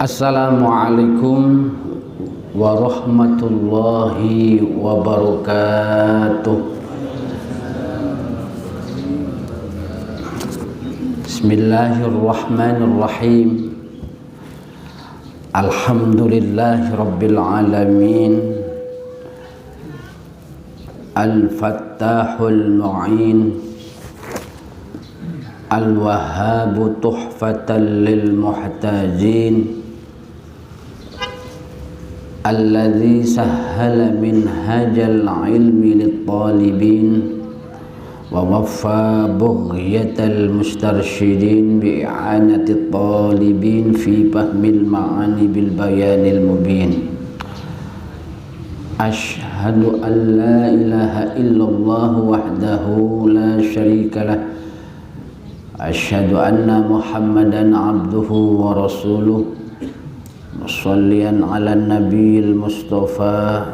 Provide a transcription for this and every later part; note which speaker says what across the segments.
Speaker 1: Assalamualaikum warahmatullahi wabarakatuh. Bismillahirrahmanirrahim. Alhamdulillahi rabbil alamin. Al-Fattahul Mu'in, Al-Wahhabu tuhfatan lil muhtajin, alladzi sahhala minhajal ilmi lit talibin wa waffa bughyatal mustarsyidin bi i'anatit talibin fi fahmil ma'ani bil bayanil mubin. Ashhadu an la ilaha illallah wahdahu la syarika lah. Ashhadu anna Muhammadan abduhu wa rasuluh. Shallian ala nabiyil mustafa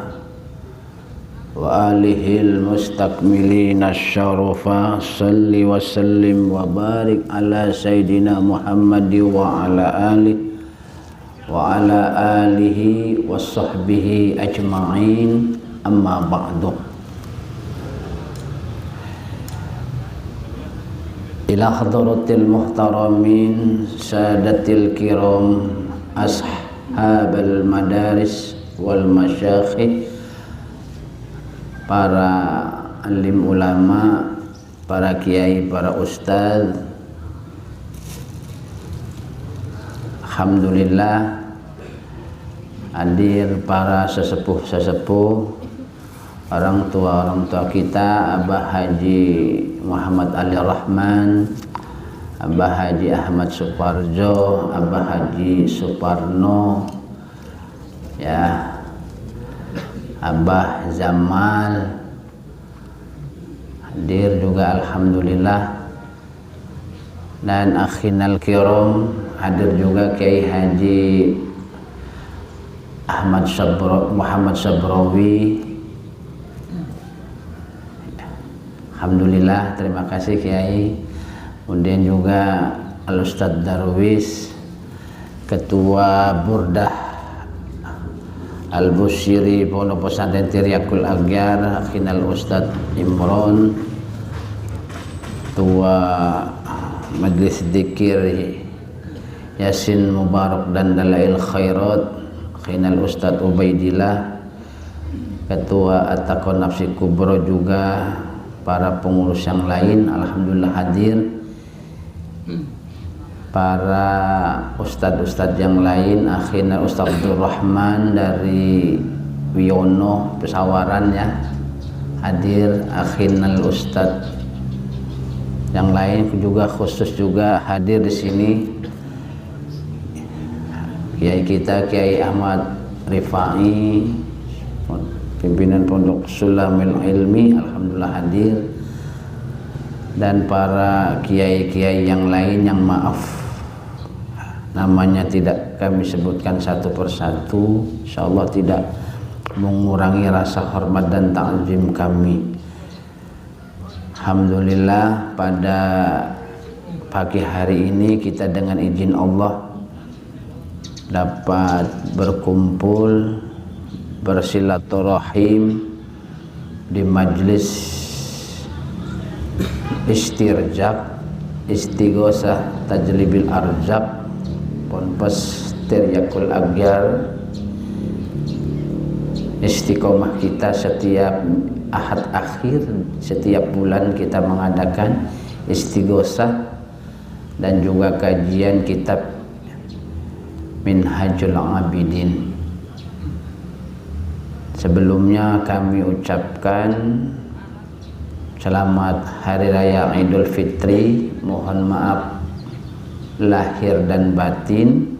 Speaker 1: wa alihil mustakmilin asyarafa. Salli wa sallim wa barik ala sayyidina Muhammad wa ala alihi wa sahbihi ajma'in. Amma ba'du. Ila hadratil muhtaramin sadatil kiram ashabal madaris wal masyayikh, para alim ulama, para kiai, para ustadz. Alhamdulillah hadir para sesepuh-sesepuh, orang tua kita, Abah Haji Muhammad Ali Rahman, Abah Haji Ahmad Suparjo, Abah Haji Suparno, ya, Abah Zamal hadir juga alhamdulillah. Dan akhinal kiram hadir juga Kiai Haji Muhammad Sabrawi. Alhamdulillah, terima kasih Kiai. Kemudian juga Al-Ustadz Darwis, Ketua Burdah Al-Busyiri Pondok Pesantren Tiryakul Agyar, Akhinal Ustadz Imron, Ketua Majelis Dzikir Yasin Mubarak dan Dalail Khairat, Akhinal Ustadz Ubaidillah, Ketua At-Taqwa Nafsi Kubro, juga para pengurus yang lain alhamdulillah hadir. Para ustadz-ustadz yang lain, akhirnya Ustadz Abdul Rahman dari Wiono Pesawaran ya hadir, akhirnya ustadz yang lain juga khusus juga hadir di sini. Kiai kita Kiai Ahmad Rifai, pimpinan Pondok Sulamil Ilmi, alhamdulillah hadir. Dan para kiai-kiai yang lain yang maaf namanya tidak kami sebutkan satu persatu, insyaallah tidak mengurangi rasa hormat dan ta'zim kami. Alhamdulillah pada pagi hari ini kita dengan izin Allah dapat berkumpul bersilaturahim di majlis istirjak istighosah tajlibil arzak Ponpes Tiryakul Agyar. Istiqomah kita setiap ahad akhir, setiap bulan kita mengadakan istighosah dan juga kajian kitab Minhajul Abidin. Sebelumnya kami ucapkan selamat Hari Raya Idul Fitri. Mohon maaf lahir dan batin,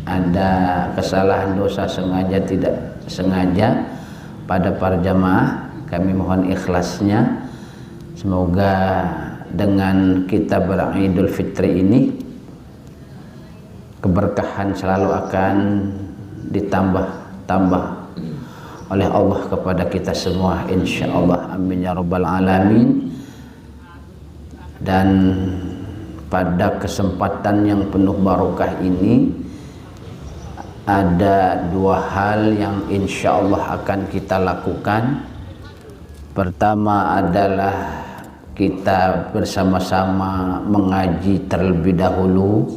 Speaker 1: ada kesalahan, dosa sengaja tidak sengaja pada para jamaah. Kami mohon ikhlasnya. Semoga dengan kita beridul fitri ini keberkahan selalu akan ditambah oleh Allah kepada kita semua, insyaallah, amin ya rabbal alamin. Dan pada kesempatan yang penuh barokah ini ada dua hal yang insya Allah akan kita lakukan. Pertama adalah kita bersama-sama mengaji terlebih dahulu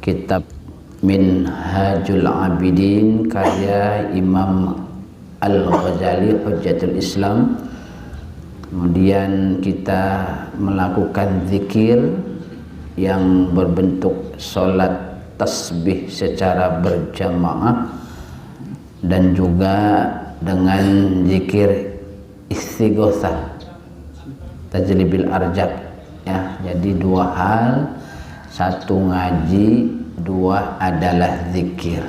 Speaker 1: kitab Minhajul Abidin karya Imam Al-Ghazali Hujjatul Islam. Kemudian kita melakukan zikir yang berbentuk sholat tasbih secara berjamaah dan juga dengan zikir istighotsah tajlibil arjab ya. Jadi dua hal, satu ngaji, dua adalah zikir.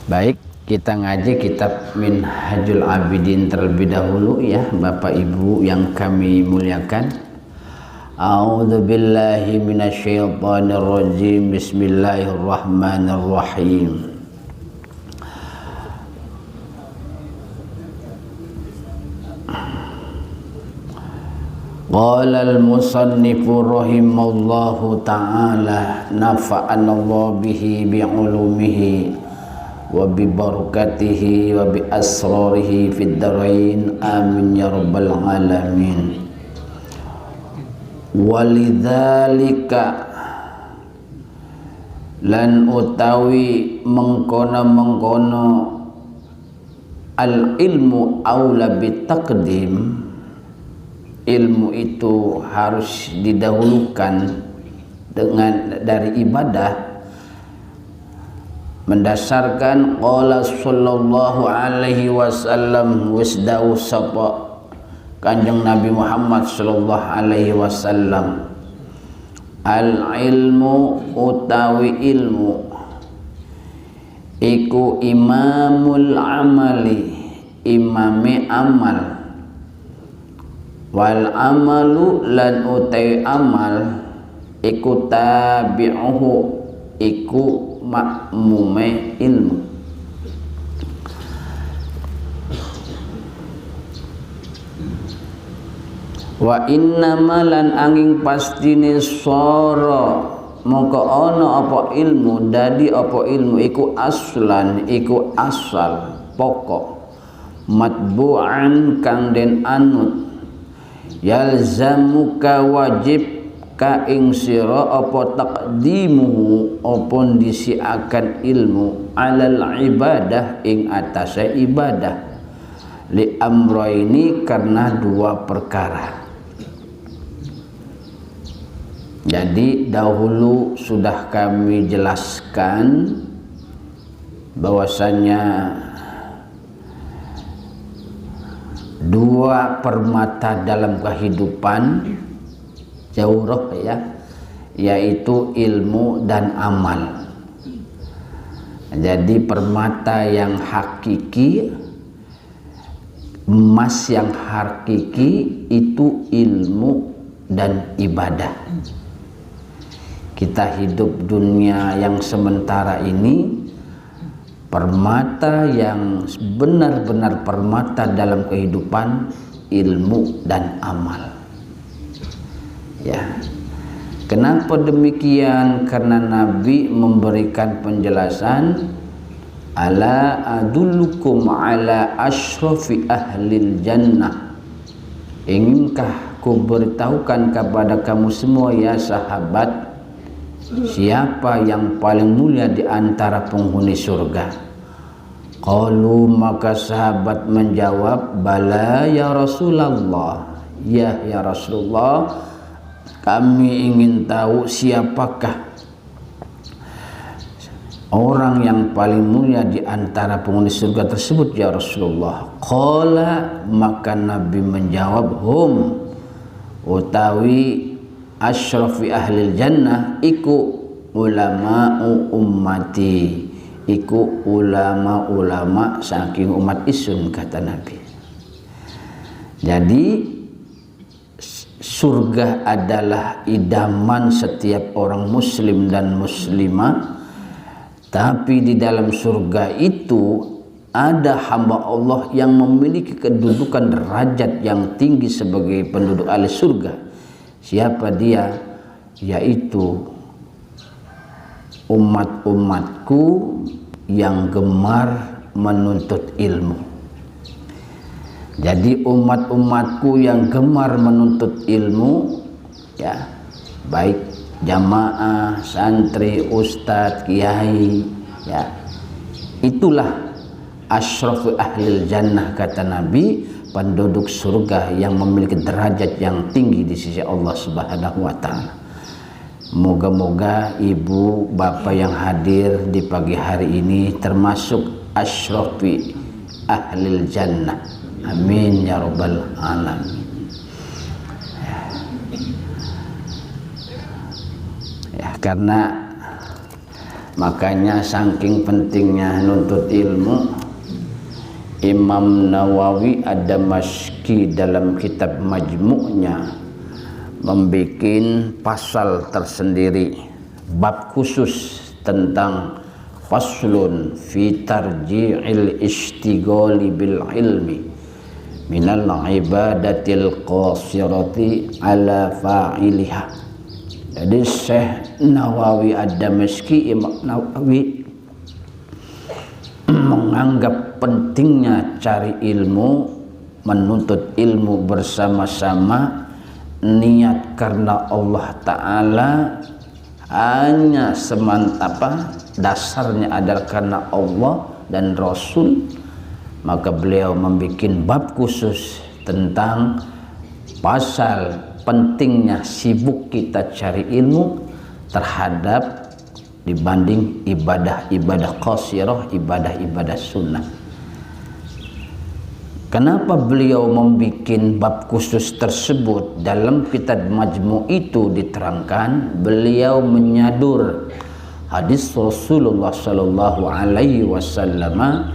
Speaker 1: Baik, kita ngaji kitab Minhajul Abidin terlebih dahulu ya Bapak Ibu yang kami muliakan. A'udzu billahi minasyaitonir rajim. Bismillahirrahmanirrahim. Qala al-musannifu rahimallahu ta'ala nafa'ana Allah bihi bi'ulumihi wa bi barakatihi wa bi asrarihi fid dharain amin ya rabbal alamin. Walidzalika lan utawi mengkono al ilmu aula bitaqdim, ilmu itu harus didahulukan dari ibadah mendasarkan qala sallallahu alaihi wasallam wisdau sapa Kanjeng Nabi Muhammad sallallahu alaihi wasallam, al ilmu utawi ilmu iku imamul amali, imame amal, wal amalu lan utai amal iku tabi'uhu, iku makmume ilmu. Wa innama lan angin pastine sara mongko ana apa ilmu, dadi apa ilmu iku aslan, iku asal pokok, matbu'an kang den anut, yalzamuka wajib ka ing sira apa taqdimuhu, apa disiakan ilmu alal ibadah ing atase ibadah, li amroini karena dua perkara. Jadi dahulu sudah kami jelaskan bahwasanya dua permata dalam kehidupan jauh ya, yaitu ilmu dan amal. Jadi permata yang hakiki, emas yang hakiki itu ilmu dan ibadah. Kita hidup dunia yang sementara ini, permata yang benar-benar permata dalam kehidupan ilmu dan amal. Ya. Kenapa demikian? Karena Nabi memberikan penjelasan, ala adullukum ala asyrafi ahlil jannah. Inginkah ku beritahukan kepada kamu semua ya sahabat, siapa yang paling mulia di antara penghuni surga? Qalu, maka sahabat menjawab, bala ya Rasulullah, ya Rasulullah, kami ingin tahu siapakah orang yang paling mulia di antara penghuni surga tersebut ya Rasulullah. Qala, maka Nabi menjawab, hum utawi asyrafi ahlil jannah iku ulama'u ummati, iku ulama-ulama saking umat isun, kata Nabi. Jadi surga adalah idaman setiap orang muslim dan muslimah, tapi di dalam surga itu ada hamba Allah yang memiliki kedudukan derajat yang tinggi sebagai penduduk ahli surga. Siapa dia? Yaitu umat-umatku yang gemar menuntut ilmu. Jadi umat-umatku yang gemar menuntut ilmu, ya, baik jamaah, santri, ustadz, kiai, ya, itulah asyrafu ahlil jannah, kata Nabi, penduduk surga yang memiliki derajat yang tinggi di sisi Allah Subhanahu wa taala. Moga-moga ibu bapak yang hadir di pagi hari ini termasuk asyrafi ahlil jannah. Amin ya rabbal alamin. Ya, karena makanya saking pentingnya nuntut ilmu, Imam Nawawi Ad-Damashqi dalam kitab Majmu'nya membikin pasal tersendiri, bab khusus tentang faslun fi tarji'il istighali bil ilmi minal ibadatil qasirati ala fa'iliha. Jadi Syekh Nawawi Ad-Damashqi, Imam Nawawi menganggap pentingnya cari ilmu, menuntut ilmu bersama-sama, niat karena Allah Ta'ala, hanya semantapa dasarnya adalah karena Allah dan Rasul. Maka beliau membuat bab khusus tentang pasal pentingnya sibuk kita cari ilmu terhadap dibanding ibadah-ibadah qasirah, ibadah-ibadah sunnah. Kenapa beliau membuat bab khusus tersebut? Dalam kitab Majmu' itu diterangkan, beliau menyadur hadis Rasulullah sallallahu alaihi wasallam,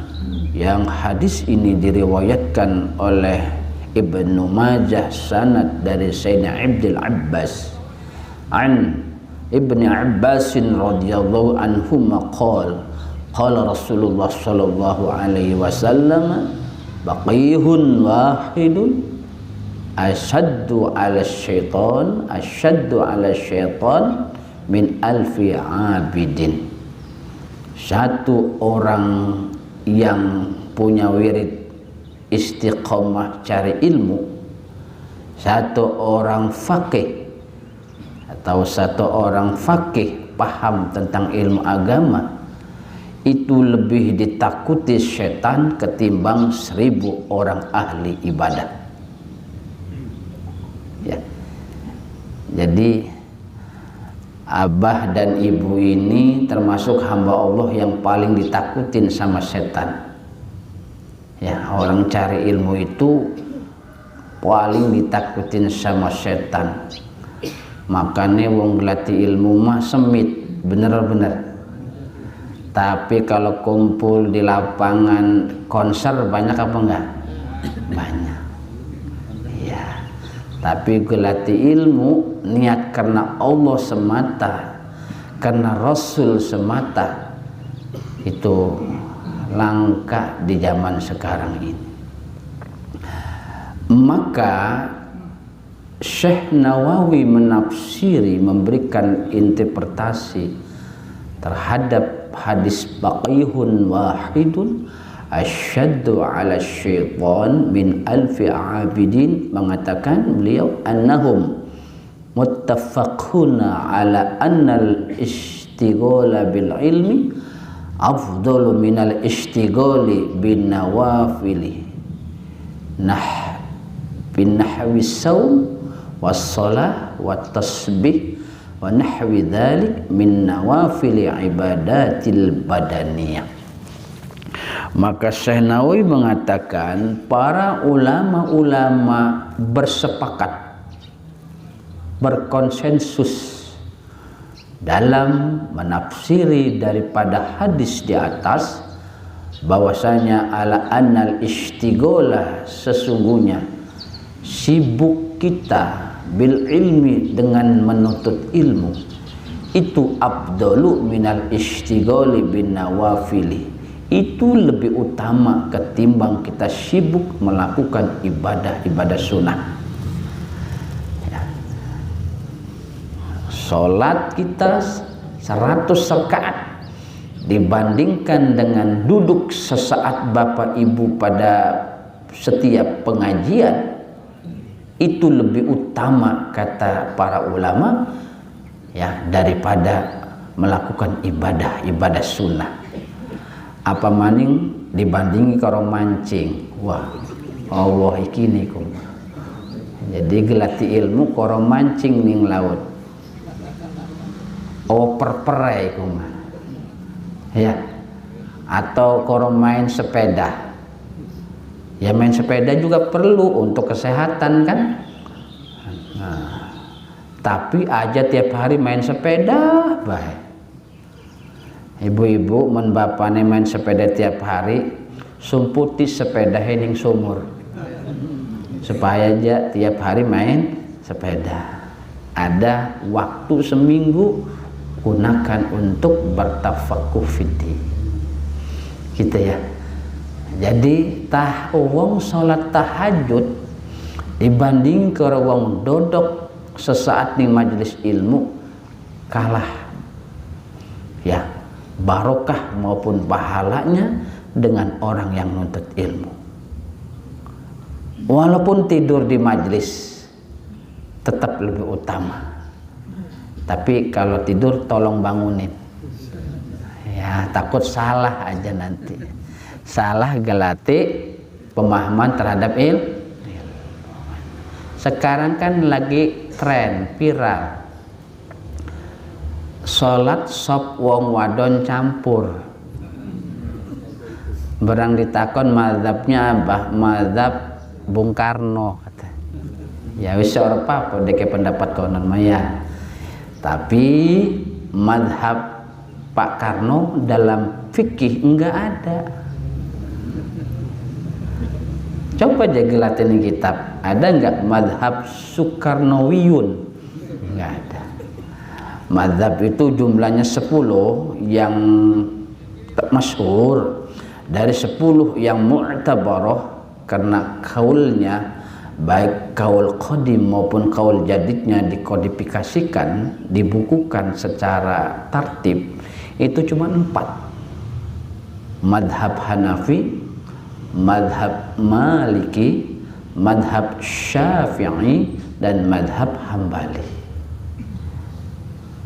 Speaker 1: yang hadis ini diriwayatkan oleh Ibnu Majah sanad dari Sayyidina Abdul Abbas an Ibni Abbasin radhiyallahu anhuma qala Rasulullah sallallahu alaihi wasallam, baqihun wahidun asyaddu ala syaitan min alfi abidin. Satu orang yang punya wirid istiqomah cari ilmu, satu orang faqih atau satu orang faqih paham tentang ilmu agama, itu lebih ditakuti setan ketimbang 1000 orang ahli ibadah. Ya. Jadi abah dan ibu ini termasuk hamba Allah yang paling ditakutin sama setan. Ya, orang cari ilmu itu paling ditakutin sama setan. Makanya wong ngelatih ilmu mah semit, bener-bener. Tapi kalau kumpul di lapangan konser banyak apa enggak? Banyak. Ya. Tapi ngelatih ilmu niat karena Allah semata, karena Rasul semata, itu langka di zaman sekarang ini. Maka Syekh Nawawi menafsiri, memberikan interpretasi terhadap hadis baqihun wahidun asyaddu ala syaitan min alfi abidin, mengatakan beliau annahum muttafaquna ala annal istighala bil ilmi afdalu minal istighali bin nawafili bin nahwi saum was salah wat tasbih wa nahwi dzalik min nawafili ibadatil badaniyah. Maka Syekh Nawawi mengatakan para ulama-ulama bersepakat, berkonsensus dalam menafsiri daripada hadis di atas, bahwasanya ala annal istigholah, sesungguhnya sibuk kita bil ilmi, dengan menuntut ilmu, itu afdalu minal istigholi bin nawafili, itu lebih utama ketimbang kita sibuk melakukan ibadah-ibadah sunnah. Sholat kita 100 rakaat dibandingkan dengan duduk sesaat Bapak Ibu pada setiap pengajian, itu lebih utama kata para ulama ya daripada melakukan ibadah sunnah. Apa maning dibandingi karo mancing. Wah, Allah iki niku. Jadi gelati ilmu karo mancing ning laut. Oh perperai iku mah. Ya. Atau karo main sepeda. Ya main sepeda juga perlu untuk kesehatan kan. Nah, tapi aja tiap hari main sepeda baik. Ibu-ibu mun bapane main sepeda tiap hari, sumputi sepeda ning sumur. Supaya aja tiap hari main sepeda. Ada waktu seminggu gunakan untuk bertafaqquh fiddin. Gitu ya. Jadi wong salat tahajud dibanding ke wong dodok sesaat di majelis ilmu kalah ya barokah maupun pahalanya dengan orang yang nuntut ilmu. Walaupun tidur di majelis tetap lebih utama, tapi kalau tidur tolong bangunin ya, takut salah aja nanti. Salah gelati pemahaman terhadap ilmu. Sekarang kan lagi tren viral salat sop wong wadon campur. Berang ditakon mazhabnya apa? Mazhab Bung Karno kata. Ya wis ora apa-apa deke pendapat konon maya. Tapi mazhab Pak Karno dalam fikih enggak ada. Coba aja gelatin kitab, ada enggak mazhab Soekarnowiyun? Enggak ada. Mazhab itu jumlahnya 10 yang masyhur, dari 10 yang mu'tabarah karena kaulnya baik kaul qadim maupun kaul jadidnya dikodifikasikan, dibukukan secara tertib, itu cuma 4. Madhab Hanafi, madhab Maliki, madhab Syafi'i, dan madhab Hambali.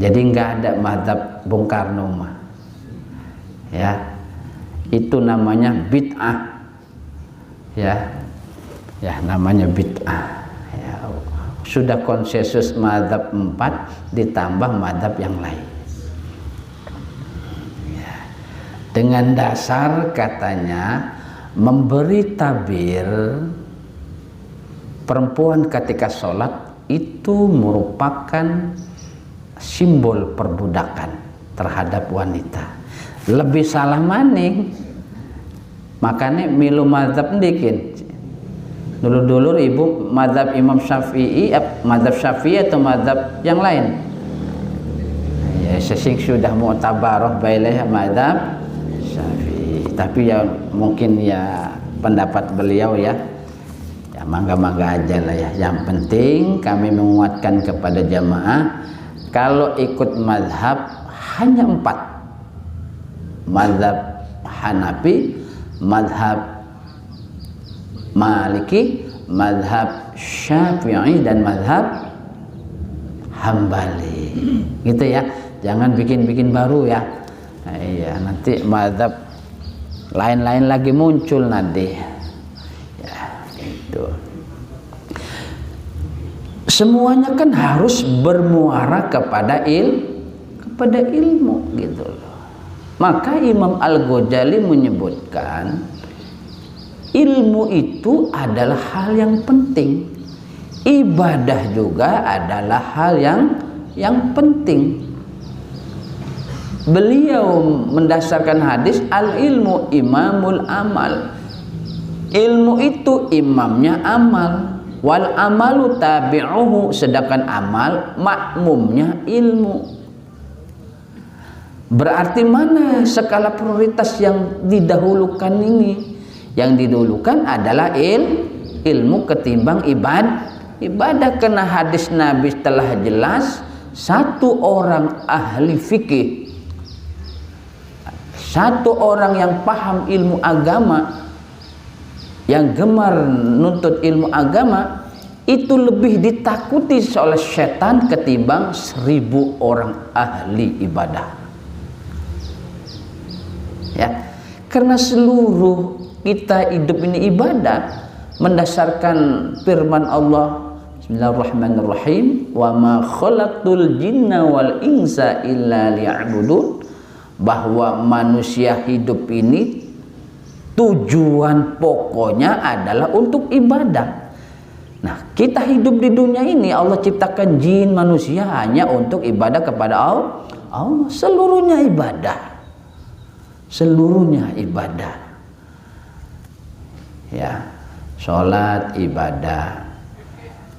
Speaker 1: Jadi nggak ada madhab Bung Karno mah. Ya, itu namanya bid'ah. Ya namanya bid'ah. Ya, sudah konsensus madhab 4 ditambah madhab yang lain. Ya. Dengan dasar katanya memberi tabir perempuan ketika sholat itu merupakan simbol perbudakan terhadap wanita. Lebih salah maning, makanya milu mazhab ndikin. Dulu-dulu ibu mazhab Imam Syafi'i, mazhab Syafi'i atau mazhab yang lain? Ya sesing sudah mu'tabarah bailah mazhab Syafi'i. Tapi ya mungkin ya pendapat beliau ya mangga-mangga aja lah ya. Yang penting kami menguatkan kepada jamaah, kalau ikut mazhab hanya 4. Mazhab Hanafi, mazhab Maliki, mazhab Syafi'i, dan mazhab Hambali. Gitu ya. Jangan bikin-bikin baru ya. Nah, iya, nanti mazhab lain-lain lagi muncul nanti. Ya, itu. Semuanya kan harus bermuara kepada ilmu gitu loh. Maka Imam Al-Ghazali menyebutkan ilmu itu adalah hal yang penting. Ibadah juga adalah hal yang penting. Beliau mendasarkan hadis al-ilmu imamul amal. Ilmu itu imamnya amal. Wal amalu tabi'uhu, sedangkan amal makmumnya ilmu. Berarti mana skala prioritas yang didahulukan ini? Yang didahulukan adalah ilmu ketimbang ibadah. Karena hadis Nabi telah jelas satu orang ahli fikih, satu orang yang paham ilmu agama, yang gemar nuntut ilmu agama, itu lebih ditakuti oleh setan ketimbang 1000 orang ahli ibadah. Ya, karena seluruh kita hidup ini ibadah mendasarkan firman Allah, Bismillahirrahmanirrahim, wa ma khalaqtul jinna wal insa illa liya'budun, bahwa manusia hidup ini tujuan pokoknya adalah untuk ibadah. Nah, kita hidup di dunia ini Allah ciptakan jin manusia hanya untuk ibadah kepada Allah. Seluruhnya ibadah. Seluruhnya ibadah. Ya, sholat ibadah,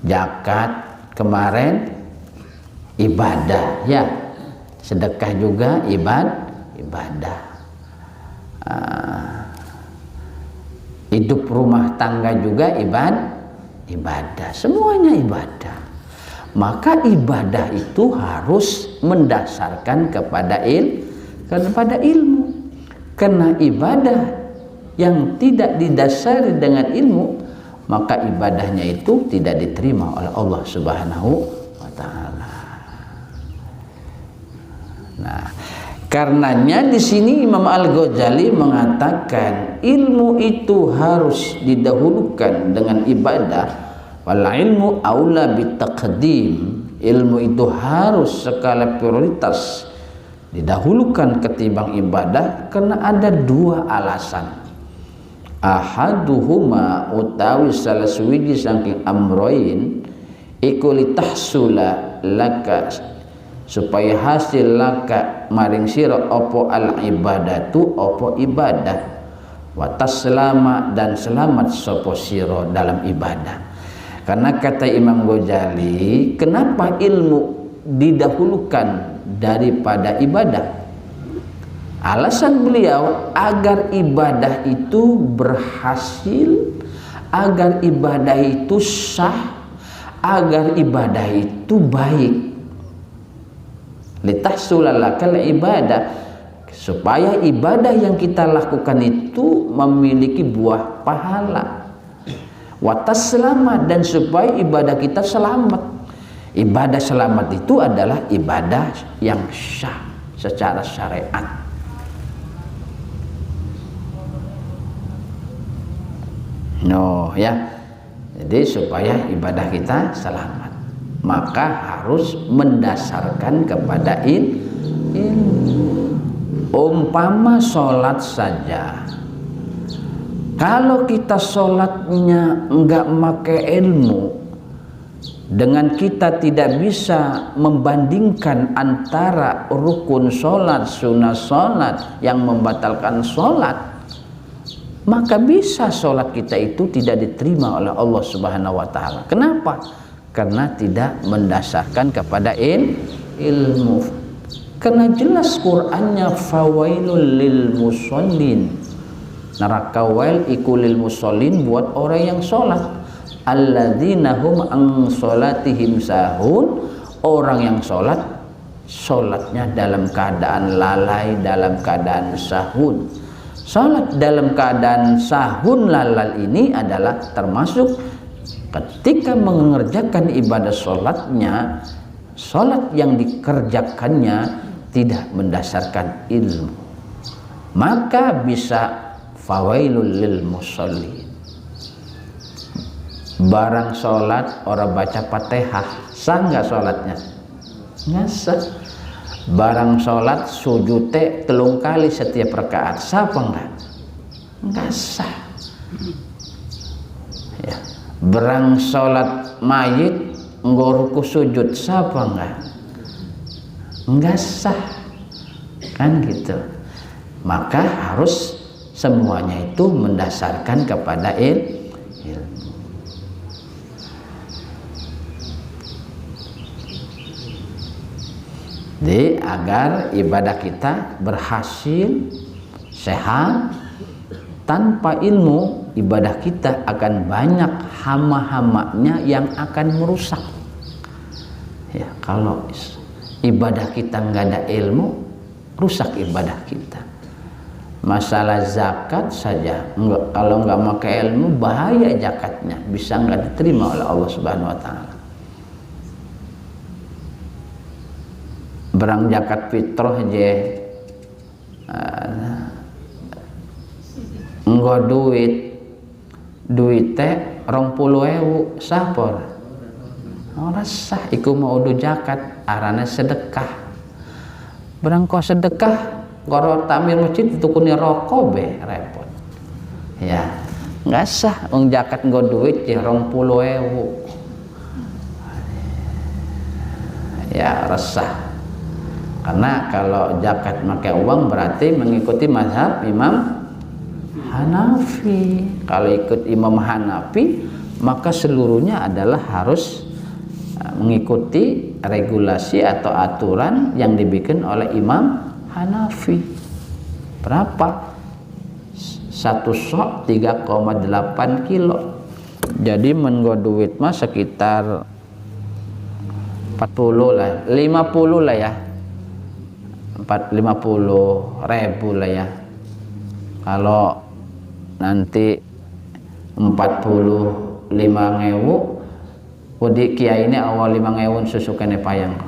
Speaker 1: zakat kemarin ibadah, ya, sedekah juga ibadah. Hidup rumah tangga juga ibadah, semuanya ibadah. Maka ibadah itu harus mendasarkan kepada ilmu. Karena ibadah yang tidak didasari dengan ilmu, maka ibadahnya itu tidak diterima oleh Allah Subhanahu wa taala. Nah, karenanya di sini Imam Al-Ghazali mengatakan ilmu itu harus didahulukan dengan ibadah. Wal ilmu aula bitaqdim. Ilmu itu harus skala prioritas didahulukan ketimbang ibadah karena ada 2 alasan. Ahaduhuma utawi salah suwiji saking amroin iku litahsula laka, supaya hasil laka maring sira apa al ibadatu apa ibadah, wa taslama dan selamat sapa sira dalam ibadah. Karena kata Imam Ghazali, kenapa ilmu didahulukan daripada ibadah? Alasan beliau agar ibadah itu berhasil, agar ibadah itu sah, agar ibadah itu baik. Litahsulalakal ibadah, supaya ibadah yang kita lakukan itu memiliki buah pahala. Watas selamat, dan supaya ibadah kita selamat. Ibadah selamat itu adalah ibadah yang sah secara syariat. Ya, jadi supaya ibadah kita selamat, maka harus mendasarkan kepada ilmu. Umpama sholat saja, kalau kita sholatnya enggak pakai ilmu, dengan kita tidak bisa membandingkan antara rukun sholat, sunnah sholat yang membatalkan sholat, maka bisa sholat kita itu tidak diterima oleh Allah Subhanahu wa taala. Kenapa? Karena tidak mendasarkan kepada ilmu. Karena jelas Qur'annya fawailul lil musallin. Neraka wail iku lil musallin buat orang yang sholat. Alladzina hum an sholatihim sahun. Orang yang sholat, sholatnya dalam keadaan lalai, dalam keadaan sahun. Salat dalam keadaan sahun lalal ini adalah termasuk ketika mengerjakan ibadah salatnya, salat yang dikerjakannya tidak mendasarkan ilmu, maka bisa fawailul lil musallin. Barang salat orang baca Fatihah, sah nggak salatnya? Nggak sah. Barang sholat sujud telung kali setiap rakaat, sah apa enggak? Enggak sah. Ya. Barang sholat mayit nggoruku sujud, sah apa enggak? Enggak sah. Kan gitu. Maka harus semuanya itu mendasarkan kepada ilmu. Jadi agar ibadah kita berhasil, sehat, tanpa ilmu ibadah kita akan banyak hama-hamanya yang akan merusak. Ya, kalau ibadah kita nggak ada ilmu, rusak ibadah kita. Masalah zakat saja, kalau nggak pakai ilmu bahaya zakatnya, bisa nggak diterima oleh Allah Subhanahu Wa Taala. Berang zakat fitrah je, enggak duit teh 20.000 sapor. Ora sah, iku mau do zakat, arane sedekah. Berang kau sedekah, kalau tamir masjid tukuni rokok be repot. Ya, nggak sah. Zakat nggak duit ya 20.000. Ya resah. Karena kalau zakat pakai uang berarti mengikuti mazhab Imam Hanafi. Kalau ikut Imam Hanafi maka seluruhnya adalah harus mengikuti regulasi atau aturan yang dibikin oleh Imam Hanafi. Berapa? Satu sok 3,8 kilo. Jadi mengo duit mah sekitar 40 lah, 50 lah ya. 50.000 lah ya. Kalau nanti 45.000, kudi kiai ini awal 5.000 susu kene payang.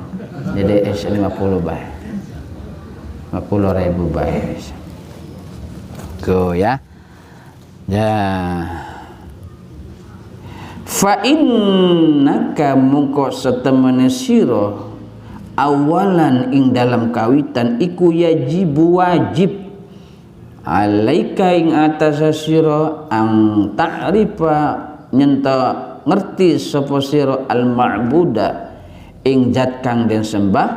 Speaker 1: Jadi 50 bae. 50.000 bae. Go ya. Ya. Fa innaka mungko satemene sira awalan ing dalam kawitan iku yajibu wajib alaika ing atas sira ang ta'rifa nyenta ngerti sapa sira al ma'buda ing zat kang den sembah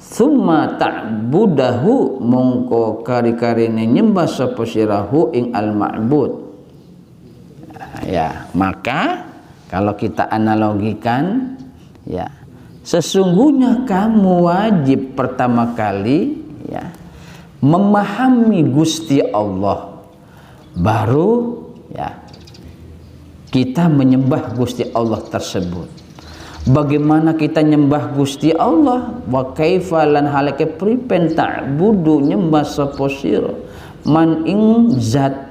Speaker 1: summa ta'budahu mongko kari-karine nyembah sapa sirahu ing al ma'bud. Ya, maka kalau kita analogikan ya, sesungguhnya kamu wajib pertama kali ya memahami Gusti Allah, baru ya kita menyembah Gusti Allah tersebut. Bagaimana kita nyembah Gusti Allah? Wa kaifa lan halake pripen ta'budu nyembah sapa sira man ing zat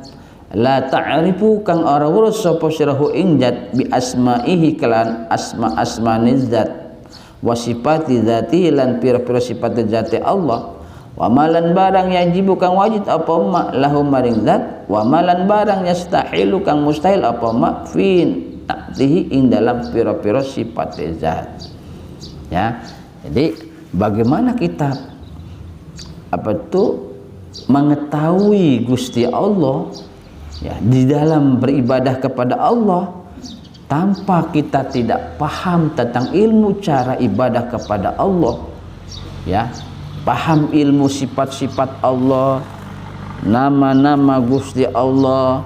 Speaker 1: la ta'rifu kang ora weruh sapa sirahu ing zat bi asma'ihi kelan asma-asmane zat wa sifati dzati lan pira-pira sifat dzati Allah wa malan barang yajibu kang wajib apa ma lahum maring zat wa malan barang yastahilu kang mustahil apa ma fin ta'tihi ing dalam pira-pira sifat zat. Ya, jadi bagaimana kita mengetahui Gusti Allah ya di dalam beribadah kepada Allah tanpa kita tidak paham tentang ilmu cara ibadah kepada Allah, ya, paham ilmu sifat-sifat Allah, nama-nama Gusti Allah,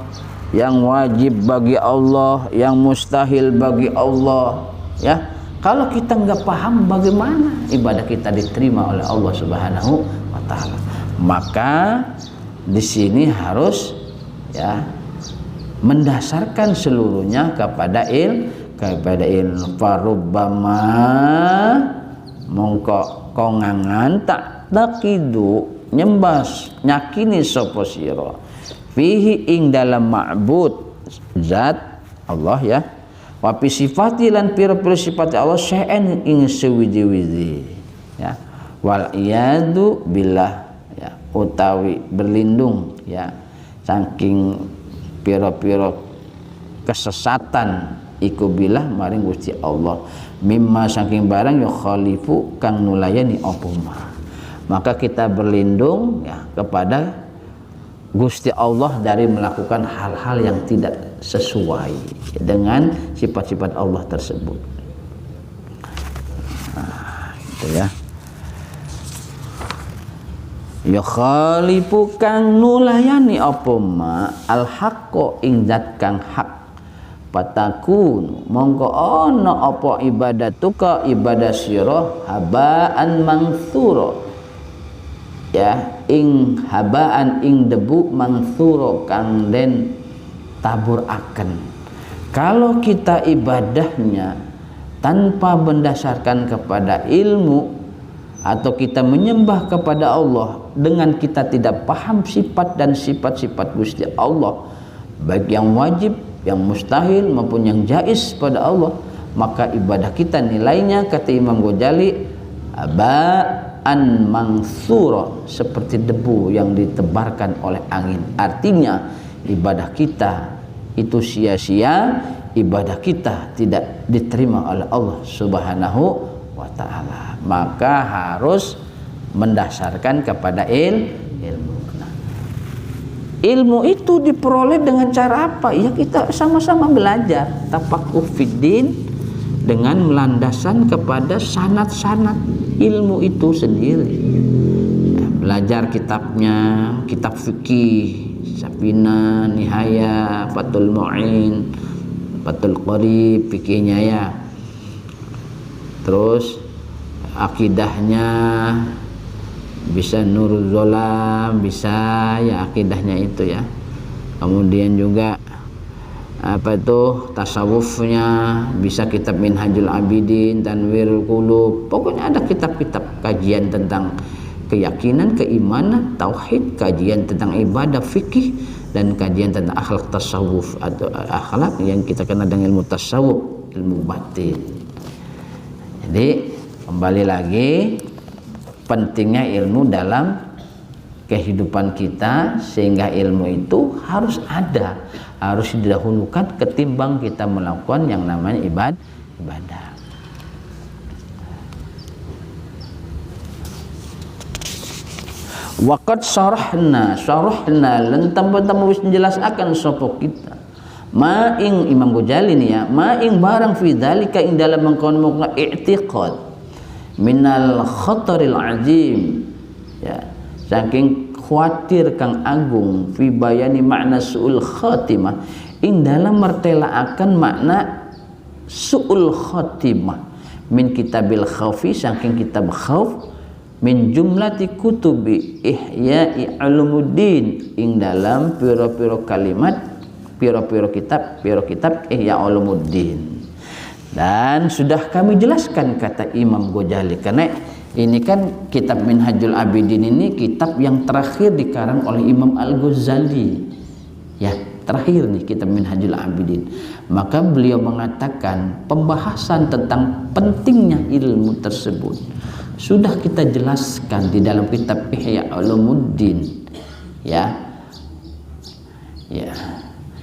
Speaker 1: yang wajib bagi Allah, yang mustahil bagi Allah, ya. Kalau kita nggak paham, bagaimana ibadah kita diterima oleh Allah Subhanahu wa Ta'ala? Maka di sini harus ya mendasarkan seluruhnya kepada ilmu. Farubbama mongko kongangan tak takidu nyembas nyakini sapa sira fihi ing dalam ma'bud zat Allah ya wa fi sifati lan pira-pira sifat Allah syai'an ing sewiji-wiji ya wal iyadu billah ya utawi berlindung ya saking pira-pira kesesatan iku bilah maring Gusti Allah mimma saking barang ya khalifu kang nulayani apa maka kita berlindung ya kepada Gusti Allah dari melakukan hal-hal yang tidak sesuai dengan sifat-sifat Allah tersebut. Nah, itu ya. Ya khalifu kang nulayani apa ma al haqqo ing zat kang hak patakun mongko ana apa ibadatuka ibadah sira habaan mansura ya ing habaan ing debu mansura kang den taburaken. Kalau kita ibadahnya tanpa mendasarkan kepada ilmu atau kita menyembah kepada Allah dengan kita tidak paham sifat dan sifat-sifat Gusti Allah, baik yang wajib, yang mustahil maupun yang jaiz pada Allah, maka ibadah kita nilainya kata Imam Ghazali aba'an mansura, seperti debu yang ditebarkan oleh angin. Artinya ibadah kita itu sia-sia, ibadah kita tidak diterima oleh Allah Subhanahu wa ta'ala. Maka harus mendasarkan kepada ilmu. Nah, ilmu itu diperoleh dengan cara apa? Ya kita sama-sama belajar tafaqquh fiddin dengan melandasan kepada sanad-sanad ilmu itu sendiri. Ya, belajar kitabnya, kitab fikih, Safina, Nihaya, Fathul Mu'in, Fathul Qarib, fikihnya ya. Terus akidahnya bisa Nurul Zolam, bisa ya akidahnya itu ya. Kemudian juga apa itu tasawufnya, bisa kitab Minhajul Abidin, Tanwirul Qulub. Pokoknya ada kitab-kitab kajian tentang keyakinan, keimanan, tauhid, kajian tentang ibadah, fikih, dan kajian tentang akhlak tasawuf atau akhlak yang kita kenal dengan ilmu tasawuf, ilmu batin. Jadi kembali lagi pentingnya ilmu dalam kehidupan kita, sehingga ilmu itu harus ada, harus didahulukan ketimbang kita melakukan yang namanya ibadah. Waqad syarahna lan tambah-tambah wis menjelaskan sapa kita ma ing Imam Ghazali nih ya, ma ing barang fi dzalika ing dalam mengkono i'tiqad minal khataril azim ya, saking khawatir kang agung fi bayani makna su'ul khatimah ing dalam mertelaaken makna su'ul khatimah min kitabil khaufi, saking kitab khauf, min jumlati kutubi ihya'i ulumuddin ing dalam piro-piro kalimat, piro-piro kitab ihya ulumuddin. Dan sudah kami jelaskan kata Imam Ghazali, karena ini kan kitab Minhajul Abidin ini kitab yang terakhir dikarang oleh Imam Al-Ghazali ya, terakhir nih kitab Minhajul Abidin. Maka beliau mengatakan pembahasan tentang pentingnya ilmu tersebut sudah kita jelaskan di dalam kitab Ihya Ulumuddin ya.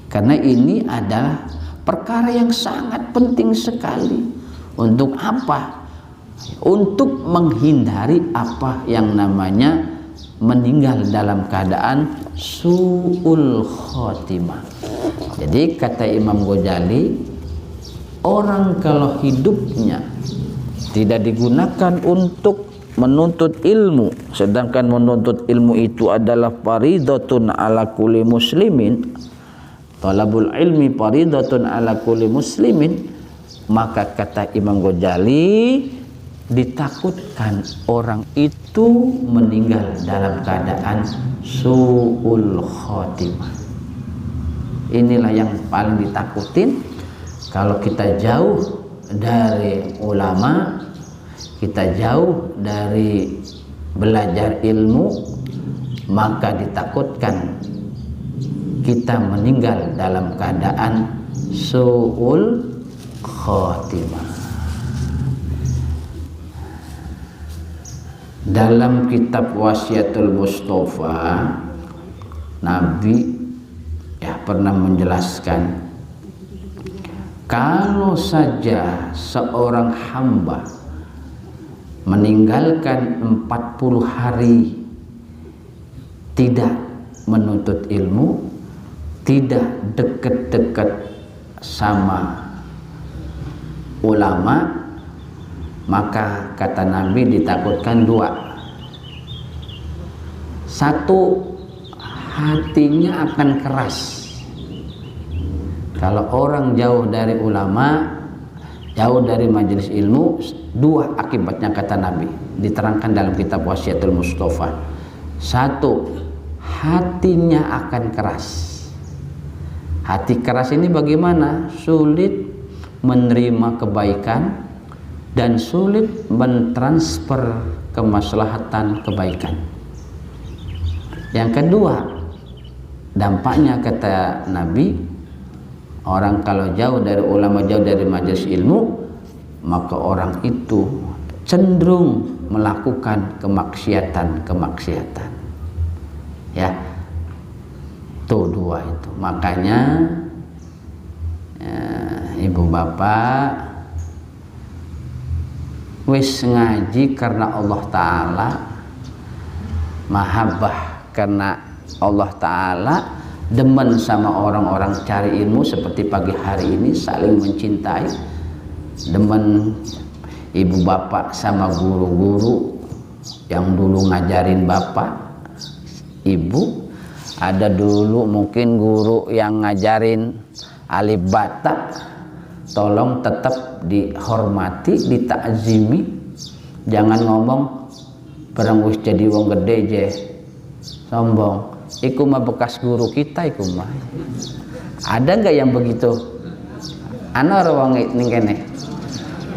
Speaker 1: Karena ini adalah perkara yang sangat penting sekali. Untuk apa? Untuk menghindari apa yang namanya meninggal dalam keadaan su'ul khotimah. Jadi kata Imam Ghazali, orang kalau hidupnya tidak digunakan untuk menuntut ilmu, sedangkan menuntut ilmu itu adalah faridatun ala kulli muslimin, talabul ilmi faridatun ala kulli muslimin, maka kata Imam Ghazali ditakutkan orang itu meninggal dalam keadaan su'ul khotimah. Inilah yang paling ditakutin. Kalau kita jauh dari ulama, kita jauh dari belajar ilmu, maka ditakutkan kita meninggal dalam keadaan su'ul khotimah. Dalam kitab Wasiatul Mustafa, Nabi ya pernah menjelaskan, kalau saja seorang hamba meninggalkan 40 hari tidak menuntut ilmu, tidak dekat-dekat sama ulama, maka kata Nabi ditakutkan dua. Satu, hatinya akan keras. Kalau orang jauh dari ulama, jauh dari majelis ilmu, dua akibatnya kata Nabi, diterangkan dalam kitab Wasiatul Mustafa. Satu, hatinya akan keras. Hati keras ini bagaimana? Sulit menerima kebaikan dan sulit mentransfer kemaslahatan kebaikan. Yang kedua, dampaknya kata Nabi, orang kalau jauh dari ulama, jauh dari majelis ilmu, maka orang itu cenderung melakukan kemaksiatan. Ya, tuh dua itu. Makanya ibu bapak wis ngaji karena Allah Ta'ala, mahabbah karena Allah Ta'ala, demen sama orang-orang cari ilmu seperti pagi hari ini, saling mencintai, demen ibu bapak sama guru-guru yang dulu ngajarin bapak ibu. Ada dulu mungkin guru yang ngajarin alif bata, tolong tetap dihormati, ditakzimi. Jangan ngomong barang wis jadi wong gede je sombong, iku mah bekas guru kita, iku mah. Ada nggak yang begitu? Ana ora wong ning kene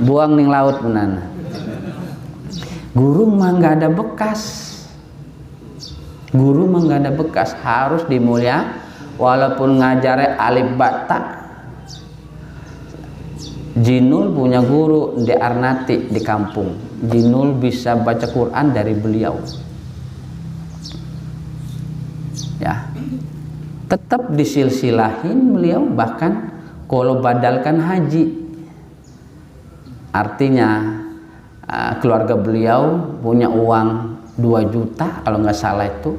Speaker 1: buang ning laut menana. Guru mah nggak ada bekas. Guru mah nggak ada bekas, harus dimulia. Walaupun ngajare alif bata. Jinul punya guru di Arnati di kampung. Jinul bisa baca Quran dari beliau. Ya, tetap disilsilahin beliau, bahkan kalau badalkan haji. Artinya keluarga beliau punya uang 2 juta kalau nggak salah itu,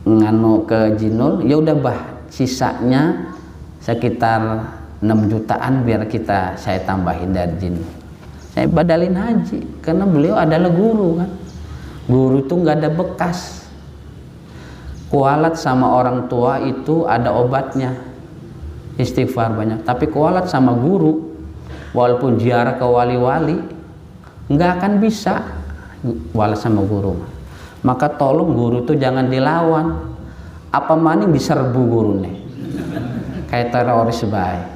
Speaker 1: nganu ke Jinul, ya udah bah, sisanya sekitar 6 jutaan biar saya tambahin dari Jinul. Saya badalin haji karena beliau adalah guru kan. Guru itu nggak ada bekas. Kualat sama orang tua itu ada obatnya, istighfar banyak. Tapi kualat sama guru, walaupun ziarah ke wali-wali, nggak akan bisa walas sama guru. Maka tolong guru itu jangan dilawan, apa maning diserbu gurune kayak teroris baik.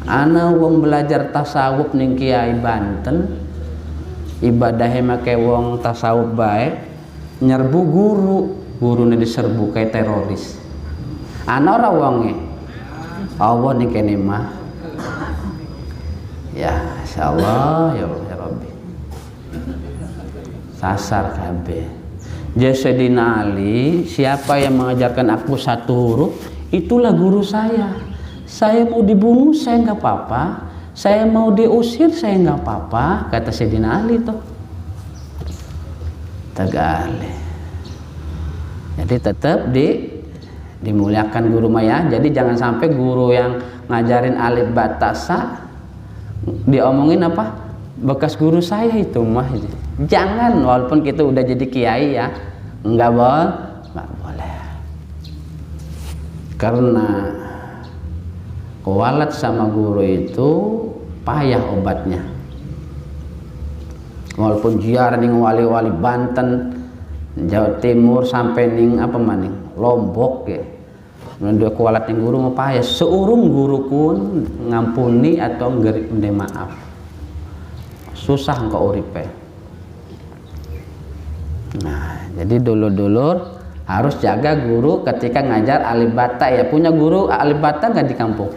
Speaker 1: Ana wong belajar tasawuf ning Kiai Banten, ibadahnya make wong tasawuf baik, nyerbu gurune diserbu kayak teroris. Ana ora wonge Allah ning kene mah ya insyaallah ya Rabbi sasar kabeh. Sayyidina Ali, siapa yang mengajarkan aku satu huruf, itulah guru saya. Saya mau dibunuh saya nggak apa-apa, saya mau diusir saya nggak apa-apa, kata Sayyidina Ali tuh. Tegale. Jadi tetap dimuliakan guru maya. Jadi jangan sampai guru yang ngajarin alif bata sa diomongin apa bekas guru saya itu mah. Jangan, walaupun kita udah jadi kiai ya, nggak boleh. Karena kualat sama guru itu payah obatnya. Walaupun ziarah ning wali-wali Banten, Jawa Timur sampai ning apa maning Lombok ya. Menurut kualat ning guru mau payah. Seurung guru pun ngampuni atau ngeri maaf. Susah engkau uripe. Nah, jadi dulur-dulur harus jaga guru ketika ngajar alif bata ya. Punya guru alif bata nggak di kampung?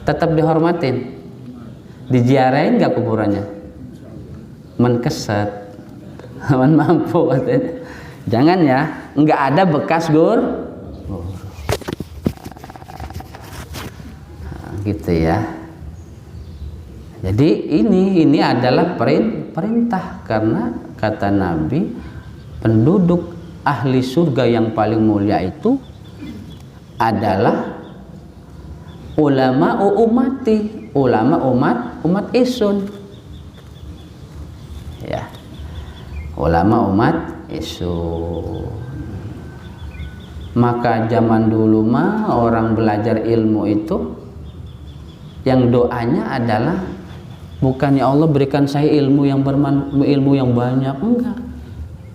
Speaker 1: Tetap dihormatin. Diziarahin nggak kuburannya? Menkeset, man mampu katanya. Jangan ya, nggak ada bekas guru. Nah, gitu ya. Jadi ini adalah perintah, karena kata Nabi, penduduk ahli surga yang paling mulia itu adalah ulama ummati, ulama umat isun. Ya. Ulama umat isun. Maka zaman dulu mah orang belajar ilmu itu yang doanya adalah bukan ya Allah berikan saya ilmu yang ilmu yang banyak, enggak.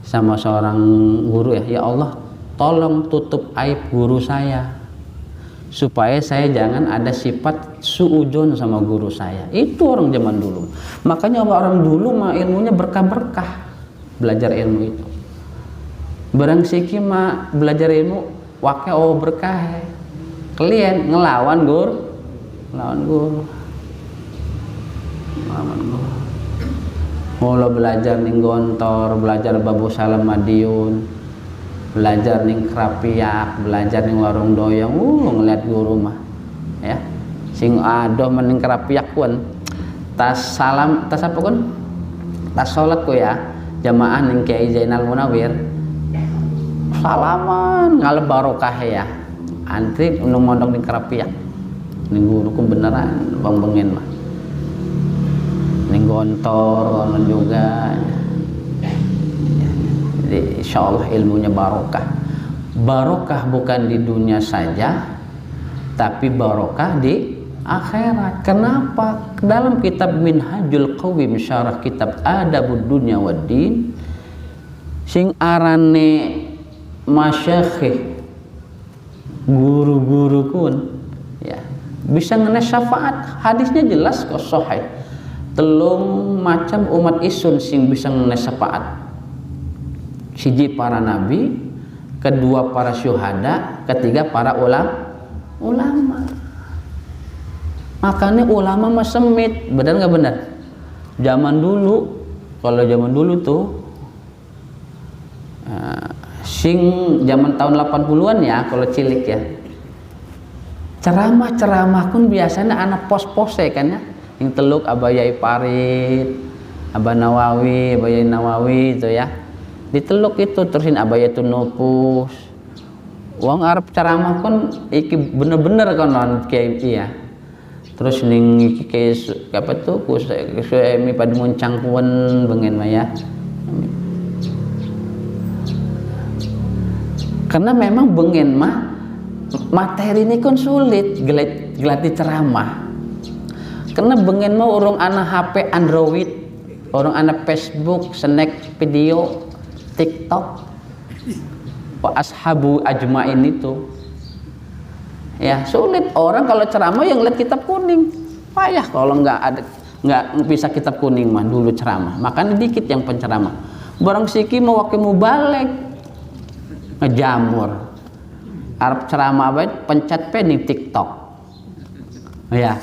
Speaker 1: Sama seorang guru ya Allah tolong tutup aib guru saya. supaya saya jangan ada sifat suudzon sama guru saya. Itu orang zaman dulu. Makanya orang dulu mah ilmunya berkah-berkah belajar ilmu itu. Barang siki mah belajar ilmu wake berkah. Kalian ngelawan guru. Mula belajar ning Gontor, belajar Babu Salam Madiun, belajar ning Krapiak, belajar ning warung doyong, ngeliat guru mah, ya. Sing adoh mening Krapiak pun, tas salam, tas apa kun? Tas sholat ku ya, jamaah ning Kiai Zainal Munawir, salaman ngalep barokah ya, antri unung mondok ning Krapiak, ning guru ku beneran, bang bengen mah. Ning Gontor juga. Jadi insyaallah ilmunya barokah. Barokah bukan di dunia saja, tapi barokah di akhirat. Kenapa? Dalam kitab Minhajul Qawim syarah kitab Adabud Dunya Waddin, sing arane masyayikh guru-guru kun ya bisa ngenes syafaat. Hadisnya jelas kok sahih. Telung macam umat isun sing bisa ngenes syafaat. Siji para nabi, kedua para syuhada, ketiga para ulama. Makanya ulama mah semit, benar nggak benar? Zaman dulu, kalau zaman dulu tuh sing zaman tahun 80-an ya, kalau cilik ya. Ceramah pun biasanya anak pos-pose kan ya. Yang teluk Abayai Parit, Abah Nawawi, Abayai Nawawi itu ya. Diteluk itu terusin Abayatun Nufus. Wong Arab ceramah pun iki bener-bener konon kiai ya. Terus ning iki kayak apa tuh kuemi pada muncang pun bengen maya. Karena memang bengen mah materi ini kan sulit gelati ceramah. Karena bengen mah orang anak HP Android, orang anak Facebook, snack video, TikTok, wa ashabu ajmain itu, ya sulit. Orang kalau ceramah yang lihat kitab kuning, payah kalau nggak bisa kitab kuning mah dulu ceramah. Makanya dikit yang penceramah. Barang siki mau wakil balik ngejamur. Arab ceramah baik pencet pening TikTok, ya.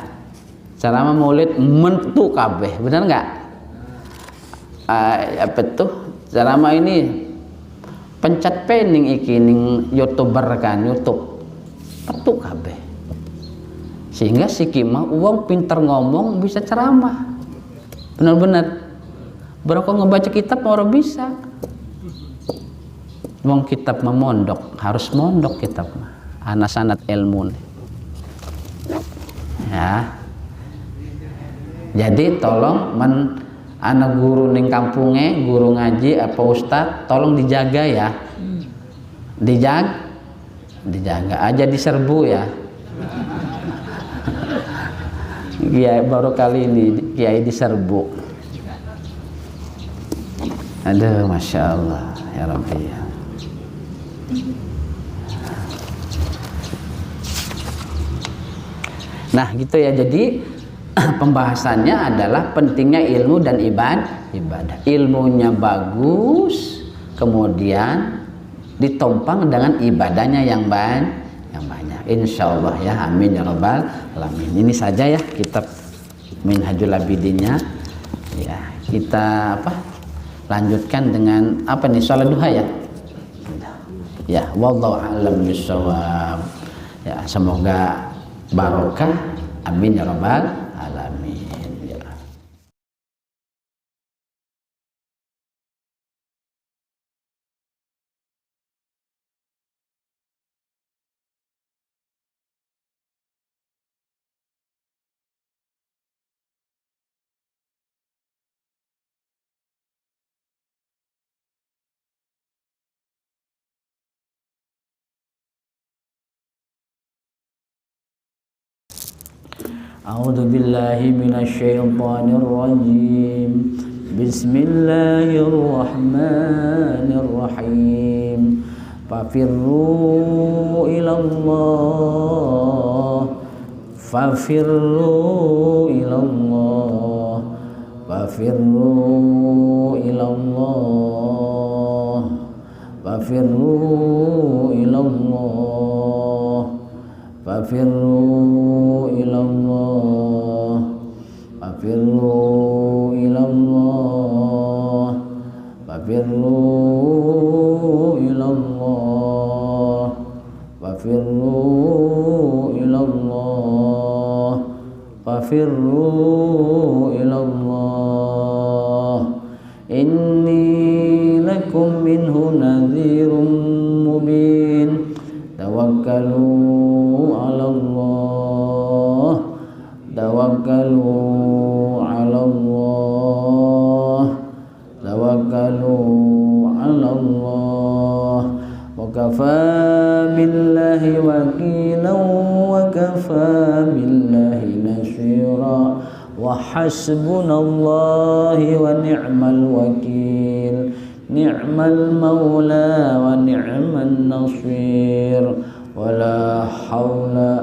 Speaker 1: Ceramah maulid mentu kabeh, benar nggak? Apa tuh? Ceramah ini pencet pening iki ning YouTuber kan, YouTube. Petu kabeh. Sehingga si Kimah uang pinter ngomong bisa ceramah. Benar-benar. Berapa ngebaca kitab orang bisa. Wong kitab memondok, harus mondok kitab mah. Ana sanad ilmu. Ya. Jadi tolong anak guru ning kampungnya, guru ngaji apa ustad, tolong dijaga ya. Dijaga aja diserbu ya. Kiai baru kali ini kiai diserbu. Aduh, masya Allah ya Rabbi. Nah gitu ya, jadi pembahasannya adalah pentingnya ilmu dan ibadah. Ilmunya bagus, kemudian ditompang dengan ibadahnya yang banyak. Insya Allah ya, amin ya rabbal alamin. Ini saja ya kitab Minhajul Abidinnya. Ya kita lanjutkan dengan apa nih, sholat duha ya. Ya, wallahu a'lam bishawab. Ya semoga barokah, amin ya rabbal alamin. Ya. A'udzu billahi minasyaitonir rajim. Bismillahirrahmanirrahim. fafirru ilallah, fafirru ilallah, fafirru ilallah, fafirru ilallah, fafirru ilallah, fafirru ilallah, fafirru ilallah, fafirru ilallah, fafirru ilallah. Inni lakum minhu nadhirun mubin. Tawakkalu 'ala Allah, tawakkalu 'ala Allah, tawakkalu 'ala Allah. Wa kafa billahi wakilan wa kafa billahi nasira. Wa hasbunallahi wa ni'mal wakil, ni'mal maula wa ni'man nasir. Wala haula